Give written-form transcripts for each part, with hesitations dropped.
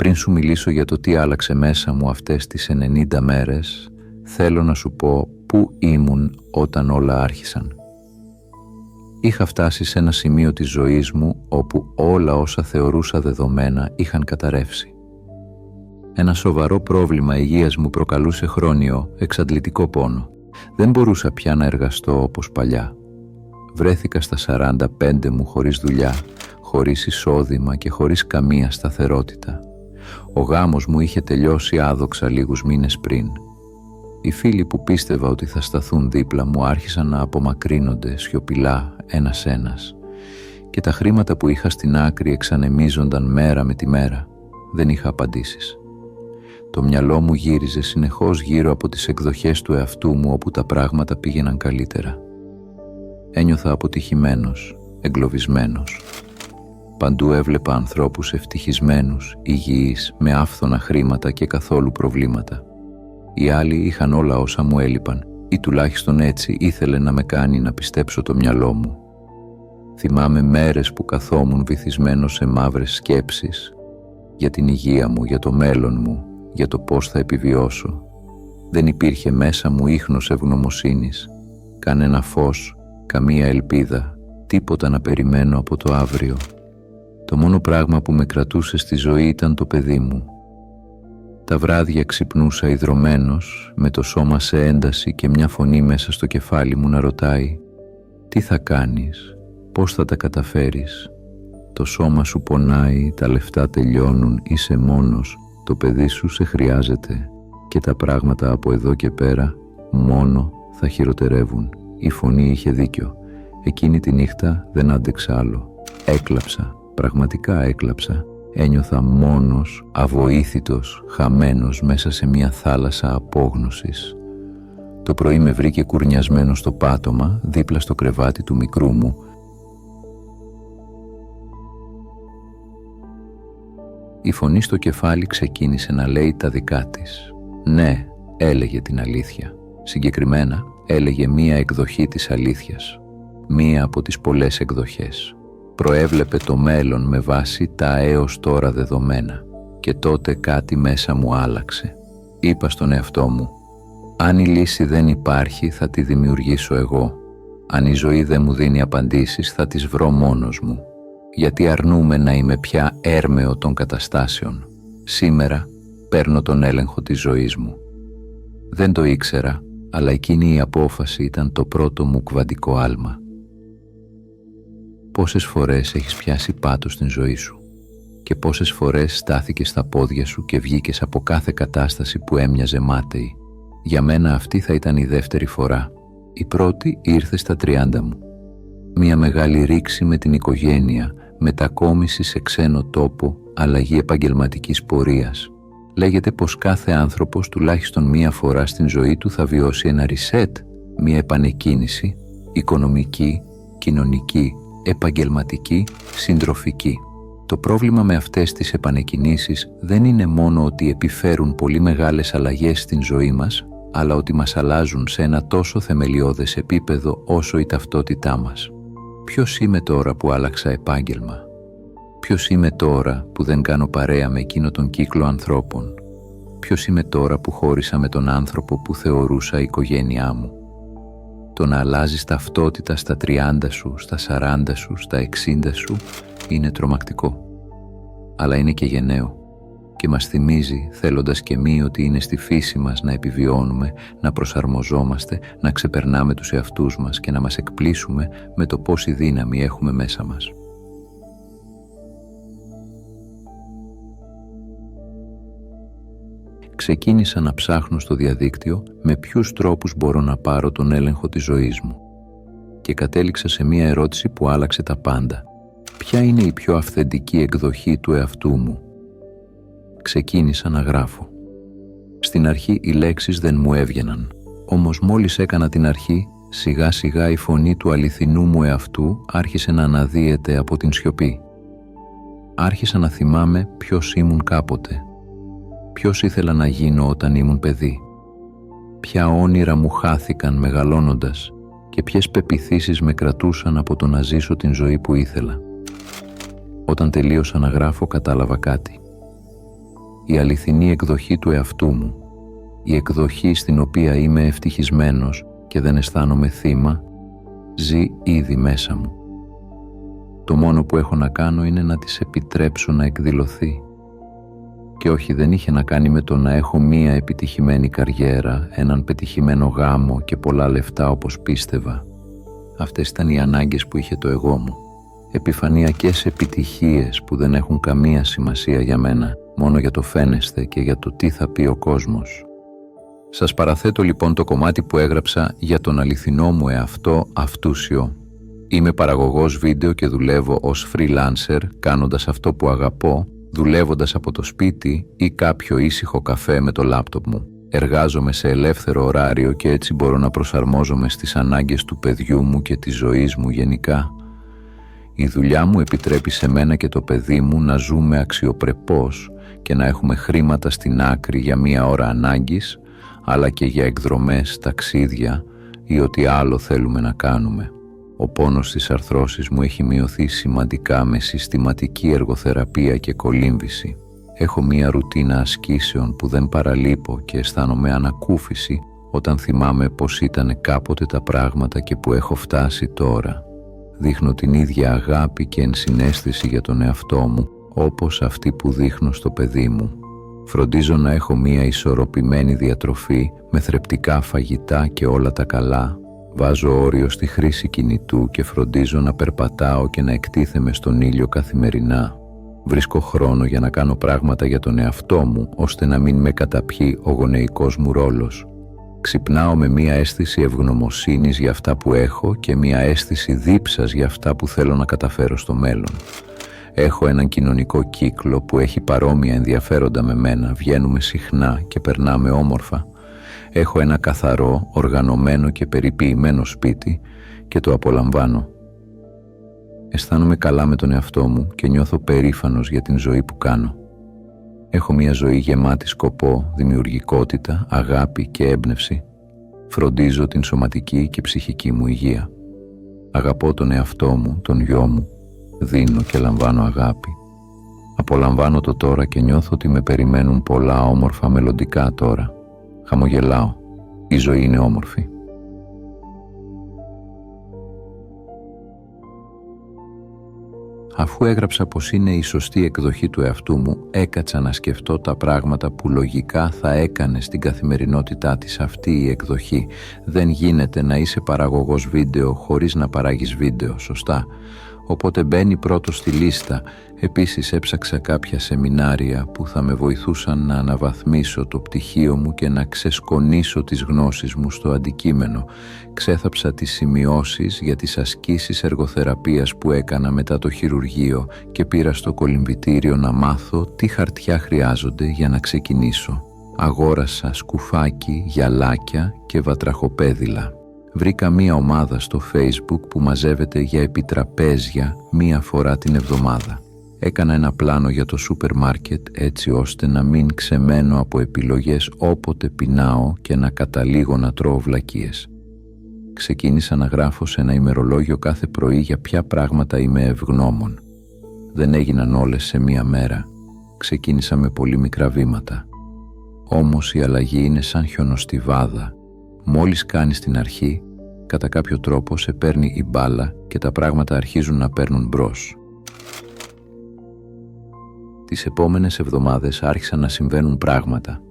Πριν σου μιλήσω για το τι άλλαξε μέσα μου αυτές τις 90 μέρες, θέλω να σου πω πού ήμουν όταν όλα άρχισαν. Είχα φτάσει σε ένα σημείο της ζωής μου όπου όλα όσα θεωρούσα δεδομένα είχαν καταρρεύσει. Ένα σοβαρό πρόβλημα υγείας μου προκαλούσε χρόνιο, εξαντλητικό πόνο. Δεν μπορούσα πια να εργαστώ όπως παλιά. Βρέθηκα στα 45 μου χωρίς δουλειά, χωρίς εισόδημα και χωρίς καμία σταθερότητα. Ο γάμος μου είχε τελειώσει άδοξα λίγους μήνες πριν. Οι φίλοι που πίστευα ότι θα σταθούν δίπλα μου άρχισαν να απομακρύνονται σιωπηλά ένας-ένας και τα χρήματα που είχα στην άκρη εξανεμίζονταν μέρα με τη μέρα. Δεν είχα απαντήσεις. Το μυαλό μου γύριζε συνεχώς γύρω από τις εκδοχές του εαυτού μου όπου τα πράγματα πήγαιναν καλύτερα. Ένιωθα αποτυχημένος, εγκλωβισμένος. Παντού έβλεπα ανθρώπους ευτυχισμένους, υγιείς, με άφθονα χρήματα και καθόλου προβλήματα. Οι άλλοι είχαν όλα όσα μου έλειπαν ή τουλάχιστον έτσι ήθελε να με κάνει να πιστέψω το μυαλό μου. Θυμάμαι μέρες που καθόμουν βυθισμένος σε μαύρες σκέψεις για την υγεία μου, για το μέλλον μου, για το πώς θα επιβιώσω. Δεν υπήρχε μέσα μου ίχνος ευγνωμοσύνης, κανένα φως, καμία ελπίδα, τίποτα να περιμένω από το αύριο. Το μόνο πράγμα που με κρατούσε στη ζωή ήταν το παιδί μου. Τα βράδια ξυπνούσα ιδρωμένος, με το σώμα σε ένταση και μια φωνή μέσα στο κεφάλι μου να ρωτάει «Τι θα κάνεις, πώς θα τα καταφέρεις, το σώμα σου πονάει, τα λεφτά τελειώνουν, είσαι μόνος, το παιδί σου σε χρειάζεται και τα πράγματα από εδώ και πέρα μόνο θα χειροτερεύουν». Η φωνή είχε δίκιο. Εκείνη τη νύχτα δεν άντεξα άλλο. Έκλαψα, πραγματικά έκλαψα. Ένιωθα μόνος, αβοήθητος, χαμένος μέσα σε μια θάλασσα απόγνωσης. Το πρωί με βρήκε κουρνιασμένο στο πάτωμα, δίπλα στο κρεβάτι του μικρού μου. Η φωνή στο κεφάλι ξεκίνησε να λέει τα δικά της. Ναι, έλεγε την αλήθεια. Συγκεκριμένα, έλεγε μία εκδοχή της αλήθειας. Μία από τις πολλές εκδοχές. Προέβλεπε το μέλλον με βάση τα έως τώρα δεδομένα. Και τότε κάτι μέσα μου άλλαξε. Είπα στον εαυτό μου, αν η λύση δεν υπάρχει θα τη δημιουργήσω εγώ. Αν η ζωή δεν μου δίνει απαντήσεις θα τις βρω μόνος μου. Γιατί αρνούμαι να είμαι πια έρμεο των καταστάσεων. Σήμερα παίρνω τον έλεγχο της ζωής μου. Δεν το ήξερα, αλλά εκείνη η απόφαση ήταν το πρώτο μου κβαντικό άλμα. Πόσες φορές έχεις πιάσει πάτο στην ζωή σου και πόσες φορές στάθηκες στα πόδια σου και βγήκες από κάθε κατάσταση που έμοιαζε μάταιη. Για μένα αυτή θα ήταν η δεύτερη φορά. Η πρώτη ήρθε στα 30 μου. Μια μεγάλη ρήξη με την οικογένεια, μετακόμιση σε ξένο τόπο, αλλαγή επαγγελματικής πορείας. Λέγεται πως κάθε άνθρωπος τουλάχιστον μία φορά στην ζωή του θα βιώσει ένα reset, μία επανεκκίνηση, οικονομική, κοινωνική, επαγγελματική, συντροφική. Το πρόβλημα με αυτές τις επανεκκινήσεις δεν είναι μόνο ότι επιφέρουν πολύ μεγάλες αλλαγές στην ζωή μας, αλλά ότι μας αλλάζουν σε ένα τόσο θεμελιώδες επίπεδο όσο η ταυτότητά μας. Ποιος είμαι τώρα που άλλαξα επάγγελμα? Ποιος είμαι τώρα που δεν κάνω παρέα με εκείνο τον κύκλο ανθρώπων? Ποιος είμαι τώρα που χώρισα με τον άνθρωπο που θεωρούσα η οικογένειά μου? Το να αλλάζεις ταυτότητα στα 30 σου, στα 40 σου, στα 60 σου είναι τρομακτικό. Αλλά είναι και γενναίο και μας θυμίζει θέλοντας και μη ότι είναι στη φύση μας να επιβιώνουμε, να προσαρμοζόμαστε, να ξεπερνάμε τους εαυτούς μας και να μας εκπλήσουμε με το πόση δύναμη έχουμε μέσα μας. Ξεκίνησα να ψάχνω στο διαδίκτυο με ποιους τρόπους μπορώ να πάρω τον έλεγχο της ζωής μου και κατέληξα σε μία ερώτηση που άλλαξε τα πάντα. Ποια είναι η πιο αυθεντική εκδοχή του εαυτού μου? Ξεκίνησα να γράφω. Στην αρχή οι λέξεις δεν μου έβγαιναν, όμως μόλις έκανα την αρχή, σιγά σιγά η φωνή του αληθινού μου εαυτού άρχισε να αναδύεται από την σιωπή. Άρχισα να θυμάμαι ποιος ήμουν κάποτε. Ποιος ήθελα να γίνω όταν ήμουν παιδί? Ποια όνειρα μου χάθηκαν μεγαλώνοντας και ποιες πεποιθήσεις με κρατούσαν από το να ζήσω την ζωή που ήθελα? Όταν τελείωσα να γράφω κατάλαβα κάτι. η αληθινή εκδοχή του εαυτού μου, η εκδοχή στην οποία είμαι ευτυχισμένος και δεν αισθάνομαι θύμα, ζει ήδη μέσα μου. Το μόνο που έχω να κάνω είναι να της επιτρέψω να εκδηλωθεί. Και όχι, δεν είχε να κάνει με το να έχω μία επιτυχημένη καριέρα, έναν πετυχημένο γάμο και πολλά λεφτά όπως πίστευα. Αυτές ήταν οι ανάγκες που είχε το εγώ μου. Επιφανειακές επιτυχίες που δεν έχουν καμία σημασία για μένα, μόνο για το φαίνεσθε και για το τι θα πει ο κόσμος. Σας παραθέτω λοιπόν το κομμάτι που έγραψα για τον αληθινό μου εαυτό αυτούσιο. Είμαι παραγωγός βίντεο και δουλεύω ως freelancer, κάνοντας αυτό που αγαπώ, δουλεύοντας από το σπίτι ή κάποιο ήσυχο καφέ με το λάπτοπ μου. Εργάζομαι σε ελεύθερο ωράριο και έτσι μπορώ να προσαρμόζομαι στις ανάγκες του παιδιού μου και της ζωής μου γενικά. Η δουλειά μου επιτρέπει σε μένα και το παιδί μου να ζούμε αξιοπρεπώς και να έχουμε χρήματα στην άκρη για μία ώρα ανάγκης, αλλά και για εκδρομές, ταξίδια ή ό,τι άλλο θέλουμε να κάνουμε. Ο πόνος στις αρθρώσεις μου έχει μειωθεί σημαντικά με συστηματική εργοθεραπεία και κολύμβηση. Έχω μία ρουτίνα ασκήσεων που δεν παραλείπω και αισθάνομαι ανακούφιση όταν θυμάμαι πως ήταν κάποτε τα πράγματα και που έχω φτάσει τώρα. Δείχνω την ίδια αγάπη και ενσυναίσθηση για τον εαυτό μου όπως αυτή που δείχνω στο παιδί μου. Φροντίζω να έχω μία ισορροπημένη διατροφή με θρεπτικά φαγητά και όλα τα καλά. Βάζω όριο στη χρήση κινητού και φροντίζω να περπατάω και να εκτίθεμαι στον ήλιο καθημερινά. Βρίσκω χρόνο για να κάνω πράγματα για τον εαυτό μου, ώστε να μην με καταπιεί ο γονεϊκός μου ρόλος. Ξυπνάω με μία αίσθηση ευγνωμοσύνης για αυτά που έχω και μία αίσθηση δίψας για αυτά που θέλω να καταφέρω στο μέλλον. Έχω έναν κοινωνικό κύκλο που έχει παρόμοια ενδιαφέροντα με μένα, βγαίνουμε συχνά και περνάμε όμορφα. Έχω ένα καθαρό, οργανωμένο και περιποιημένο σπίτι και το απολαμβάνω. Αισθάνομαι καλά με τον εαυτό μου και νιώθω περήφανος για την ζωή που κάνω. Έχω μια ζωή γεμάτη σκοπό, δημιουργικότητα, αγάπη και έμπνευση. Φροντίζω την σωματική και ψυχική μου υγεία. Αγαπώ τον εαυτό μου, τον γιο μου. Δίνω και λαμβάνω αγάπη. Απολαμβάνω το τώρα και νιώθω ότι με περιμένουν πολλά όμορφα μελλοντικά τώρα. Χαμογελάω. Η ζωή είναι όμορφη. Αφού έγραψα πως είναι η σωστή εκδοχή του εαυτού μου, έκατσα να σκεφτώ τα πράγματα που λογικά θα έκανε στην καθημερινότητά της αυτή η εκδοχή. Δεν γίνεται να είσαι παραγωγός βίντεο χωρίς να παράγεις βίντεο, σωστά? Οπότε μπαίνει πρώτο στη λίστα. Επίσης έψαξα κάποια σεμινάρια που θα με βοηθούσαν να αναβαθμίσω το πτυχίο μου και να ξεσκονίσω τις γνώσεις μου στο αντικείμενο. Ξέθαψα τις σημειώσεις για τις ασκήσεις εργοθεραπείας που έκανα μετά το χειρουργείο και πήρα στο κολυμβητήριο να μάθω τι χαρτιά χρειάζονται για να ξεκινήσω. Αγόρασα σκουφάκι, γυαλάκια και βατραχοπέδιλα. Βρήκα μία ομάδα στο Facebook που μαζεύεται για επιτραπέζια μία φορά την εβδομάδα. Έκανα ένα πλάνο για το σούπερ μάρκετ έτσι ώστε να μην ξεμένω από επιλογές όποτε πεινάω και να καταλήγω να τρώω βλακίες. Ξεκίνησα να γράφω σε ένα ημερολόγιο κάθε πρωί για ποια πράγματα είμαι ευγνώμων. Δεν έγιναν όλες σε μία μέρα. Ξεκίνησα με πολύ μικρά βήματα. Όμως η αλλαγή είναι σαν χιονοστιβάδα. Μόλις κάνεις την αρχή, κατά κάποιο τρόπο σε παίρνει η μπάλα και τα πράγματα αρχίζουν να παίρνουν μπρος. Τις επόμενες εβδομάδες άρχισαν να συμβαίνουν πράγματα.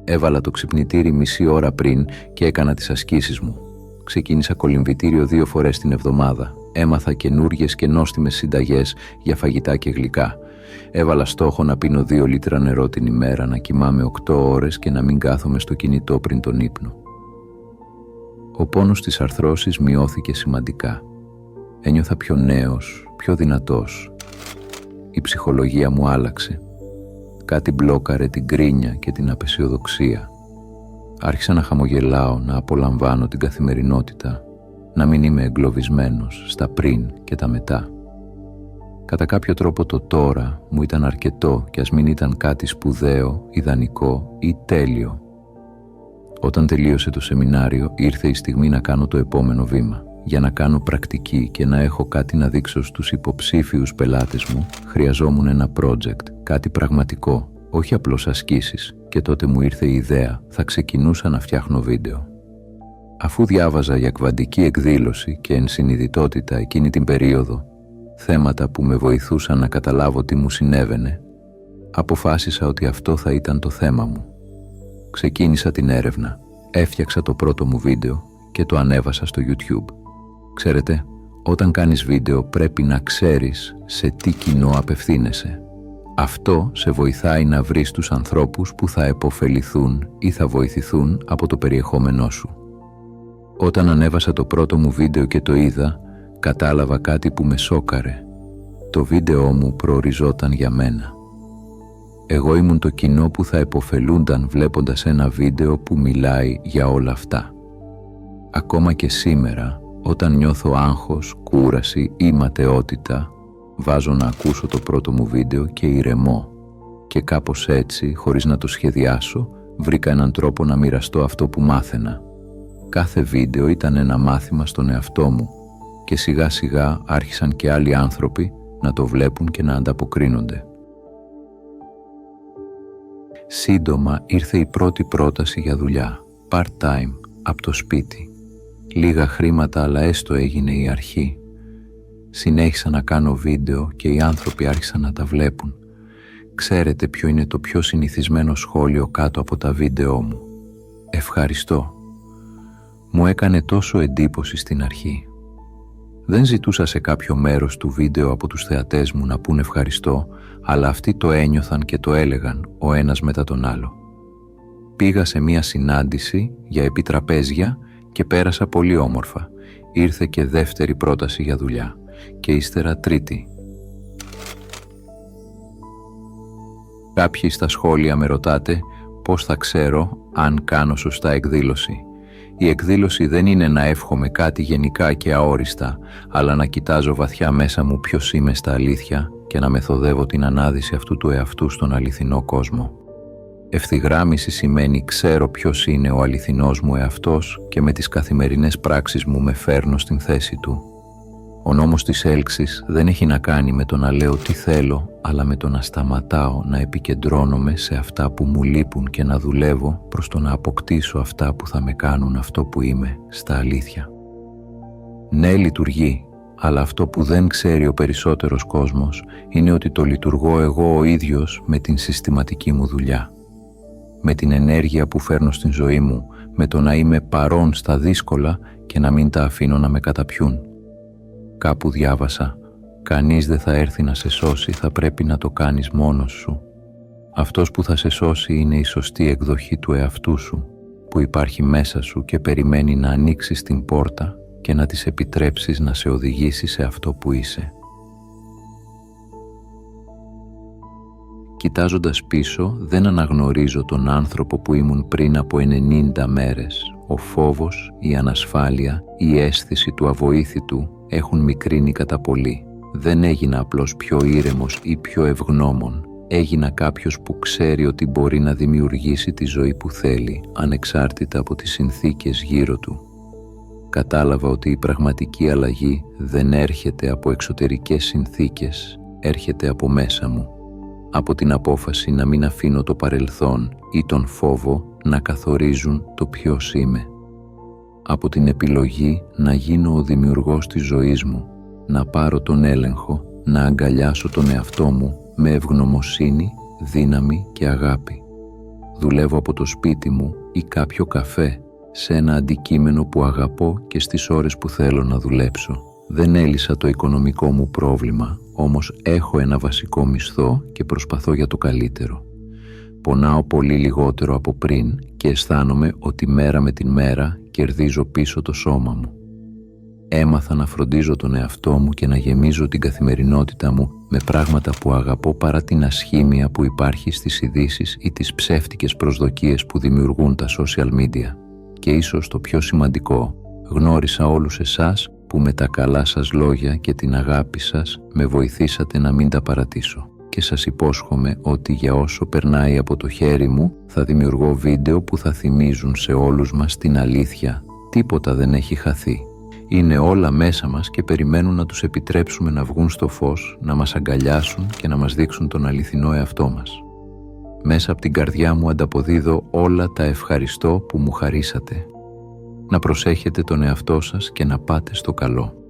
Έβαλα το ξυπνητήρι μισή ώρα πριν και έκανα τις ασκήσεις μου. Ξεκίνησα κολυμβητήριο 2 φορές την εβδομάδα. Έμαθα καινούργιες και νόστιμες συνταγές για φαγητά και γλυκά. Έβαλα στόχο να πίνω 2 λίτρα νερό την ημέρα, να κοιμάμαι 8 ώρες και να μην κάθομαι στο κινητό πριν τον ύπνο. Ο πόνος της αρθρώσης μειώθηκε σημαντικά. Ένιωθα πιο νέος, πιο δυνατός. Η ψυχολογία μου άλλαξε. Κάτι μπλόκαρε την κρίνια και την απεσιοδοξία. Άρχισα να χαμογελάω, να απολαμβάνω την καθημερινότητα, να μην είμαι εγκλωβισμένος στα πριν και τα μετά. Κατά κάποιο τρόπο το τώρα μου ήταν αρκετό κι ας μην ήταν κάτι σπουδαίο, ιδανικό ή τέλειο. Όταν τελείωσε το σεμινάριο, ήρθε η στιγμή να κάνω το επόμενο βήμα. Για να κάνω πρακτική και να έχω κάτι να δείξω στους υποψήφιους πελάτες μου, χρειαζόμουν ένα project, κάτι πραγματικό, όχι απλώς ασκήσεις, και τότε μου ήρθε η ιδέα, θα ξεκινούσα να φτιάχνω βίντεο. Αφού διάβαζα για κβαντική εκδήλωση και ενσυνειδητότητα εκείνη την περίοδο, θέματα που με βοηθούσαν να καταλάβω τι μου συνέβαινε, αποφάσισα ότι αυτό θα ήταν το θέμα μου. Ξεκίνησα την έρευνα, έφτιαξα το πρώτο μου βίντεο και το ανέβασα στο YouTube. Ξέρετε, όταν κάνεις βίντεο πρέπει να ξέρεις σε τι κοινό απευθύνεσαι. Αυτό σε βοηθάει να βρεις τους ανθρώπους που θα επωφεληθούν ή θα βοηθηθούν από το περιεχόμενό σου. Όταν ανέβασα το πρώτο μου βίντεο και το είδα, κατάλαβα κάτι που με σόκαρε. Το βίντεό μου προοριζόταν για μένα. Εγώ ήμουν το κοινό που θα επωφελούνταν βλέποντας ένα βίντεο που μιλάει για όλα αυτά. Ακόμα και σήμερα, όταν νιώθω άγχος, κούραση ή ματαιότητα, βάζω να ακούσω το πρώτο μου βίντεο και ηρεμώ. Και κάπως έτσι, χωρίς να το σχεδιάσω, βρήκα έναν τρόπο να μοιραστώ αυτό που μάθαινα. Κάθε βίντεο ήταν ένα μάθημα στον εαυτό μου και σιγά σιγά άρχισαν και άλλοι άνθρωποι να το βλέπουν και να ανταποκρίνονται. Σύντομα ήρθε η πρώτη πρόταση για δουλειά, part-time, από το σπίτι. Λίγα χρήματα, αλλά έστω έγινε η αρχή. Συνέχισα να κάνω βίντεο και οι άνθρωποι άρχισαν να τα βλέπουν. Ξέρετε ποιο είναι το πιο συνηθισμένο σχόλιο κάτω από τα βίντεό μου? Ευχαριστώ. Μου έκανε τόσο εντύπωση στην αρχή. Δεν ζητούσα σε κάποιο μέρος του βίντεο από τους θεατές μου να πούν ευχαριστώ, αλλά αυτοί το ένιωθαν και το έλεγαν ο ένας μετά τον άλλο. Πήγα σε μία συνάντηση για επιτραπέζια και πέρασα πολύ όμορφα. Ήρθε και δεύτερη πρόταση για δουλειά και ύστερα τρίτη. Κάποιοι στα σχόλια με ρωτάτε πώς θα ξέρω αν κάνω σωστά εκδήλωση. Η εκδήλωση δεν είναι να εύχομαι κάτι γενικά και αόριστα, αλλά να κοιτάζω βαθιά μέσα μου ποιος είμαι στα αλήθεια και να μεθοδεύω την ανάδυση αυτού του εαυτού στον αληθινό κόσμο. Ευθυγράμμιση σημαίνει ξέρω ποιος είναι ο αληθινός μου εαυτός και με τις καθημερινές πράξεις μου με φέρνω στην θέση του. Ο νόμος της έλξης δεν έχει να κάνει με το να λέω τι θέλω, αλλά με το να σταματάω να επικεντρώνομαι σε αυτά που μου λείπουν και να δουλεύω προς το να αποκτήσω αυτά που θα με κάνουν αυτό που είμαι στα αλήθεια. Ναι, λειτουργεί, αλλά αυτό που δεν ξέρει ο περισσότερος κόσμος είναι ότι το λειτουργώ εγώ ο ίδιος με την συστηματική μου δουλειά. Με την ενέργεια που φέρνω στην ζωή μου, με το να είμαι παρόν στα δύσκολα και να μην τα αφήνω να με καταπιούν. Κάπου διάβασα, κανείς δεν θα έρθει να σε σώσει, θα πρέπει να το κάνεις μόνος σου. Αυτός που θα σε σώσει είναι η σωστή εκδοχή του εαυτού σου, που υπάρχει μέσα σου και περιμένει να ανοίξεις την πόρτα και να της επιτρέψεις να σε οδηγήσει σε αυτό που είσαι. Κοιτάζοντας πίσω, δεν αναγνωρίζω τον άνθρωπο που ήμουν πριν από 90 μέρες. Ο φόβος, η ανασφάλεια, η αίσθηση του αβοήθητου έχουν μικρύνει κατά πολύ. Δεν έγινα απλώς πιο ήρεμος ή πιο ευγνώμων. Έγινα κάποιος που ξέρει ότι μπορεί να δημιουργήσει τη ζωή που θέλει, ανεξάρτητα από τις συνθήκες γύρω του. Κατάλαβα ότι η πραγματική αλλαγή δεν έρχεται από εξωτερικές συνθήκες, έρχεται από μέσα μου. Από την απόφαση να μην αφήνω το παρελθόν ή τον φόβο να καθορίζουν το ποιος είμαι. Από την επιλογή να γίνω ο δημιουργός της ζωής μου, να πάρω τον έλεγχο, να αγκαλιάσω τον εαυτό μου με ευγνωμοσύνη, δύναμη και αγάπη. Δουλεύω από το σπίτι μου ή κάποιο καφέ σε ένα αντικείμενο που αγαπώ και στις ώρες που θέλω να δουλέψω. Δεν έλυσα το οικονομικό μου πρόβλημα, όμως έχω ένα βασικό μισθό και προσπαθώ για το καλύτερο. Πονάω πολύ λιγότερο από πριν και αισθάνομαι ότι μέρα με την μέρα κερδίζω πίσω το σώμα μου. Έμαθα να φροντίζω τον εαυτό μου και να γεμίζω την καθημερινότητα μου με πράγματα που αγαπώ παρά την ασχήμια που υπάρχει στις ειδήσεις ή τις ψεύτικες προσδοκίες που δημιουργούν τα social media. Και ίσως το πιο σημαντικό, γνώρισα όλους εσάς που με τα καλά σας λόγια και την αγάπη σας με βοηθήσατε να μην τα παρατήσω. Και σας υπόσχομαι ότι για όσο περνάει από το χέρι μου θα δημιουργώ βίντεο που θα θυμίζουν σε όλους μας την αλήθεια. Τίποτα δεν έχει χαθεί. Είναι όλα μέσα μας και περιμένουν να τους επιτρέψουμε να βγουν στο φως, να μας αγκαλιάσουν και να μας δείξουν τον αληθινό εαυτό μας. Μέσα από την καρδιά μου ανταποδίδω όλα τα ευχαριστώ που μου χαρίσατε. Να προσέχετε τον εαυτό σας και να πάτε στο καλό.